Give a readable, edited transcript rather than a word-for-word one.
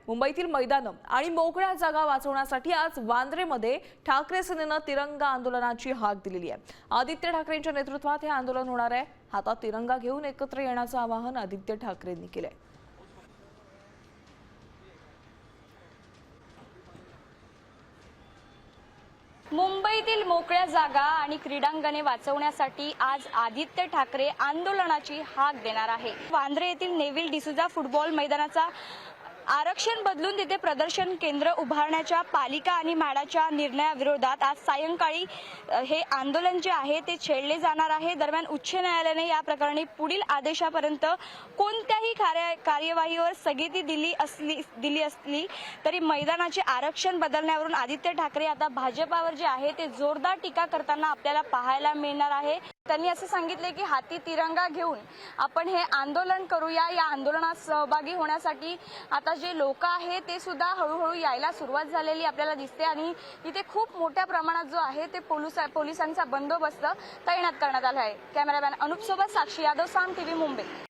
मुंबईतील मैदानं आणि मोकळ्या जागा वाचवण्यासाठी आज वांद्रेमध्ये ठाकरे सेनेनं तिरंगा आंदोलनाची हाक दिलेली आहे। आदित्य ठाकरेंच्या नेतृत्वात हे आंदोलन होणार आहे। हातात तिरंगा घेऊन एकत्र येण्याचं आवाहन आदित्य ठाकरेंनी केलंय। मुंबईतील मोकळ्या जागा आणि क्रीडांगणे वाचवण्यासाठी आज आदित्य ठाकरे आंदोलनाची हाक देणार आहे। वांद्रे येथील नेव्हिल डिसूजा फुटबॉल मैदानाचा आरक्षण बदलून तिथे प्रदर्शन केंद्र उभारण्याच्या पालिका आणि म्हाडाच्या निर्णयाविरोधात आज सायंकाळी हे आंदोलन जे आहे ते छेडले जाणार आहे। दरम्यान उच्च न्यायालयाने या प्रकरणी पुढील आदेशापर्यंत कोणत्याही कार्यवाहीवर स्थगिती दिली असली तरी मैदानाचे आरक्षण बदलण्यावरून आदित्य ठाकरे आता भाजपावर जे आहे ते जोरदार टीका करताना आपल्याला पाहायला मिळणार आहे। त्यांनी असं सांगितले की हाती तिरंगा घेऊन आपण हे आंदोलन करूया। या आंदोलनात सहभागी होण्यासाठी आता जे लोक आहेत ते सुद्धा हळूहळू यायला सुरुवात झालेली आपल्याला दिसते आणि इथे खूप मोठ्या प्रमाणात जो आहे ते पोलिसांचा बंदोबस्त तैनात करण्यात आला आहे। कॅमेरामॅन अनुप सोबत साक्षी यादव, साम टीव्ही, मुंबई।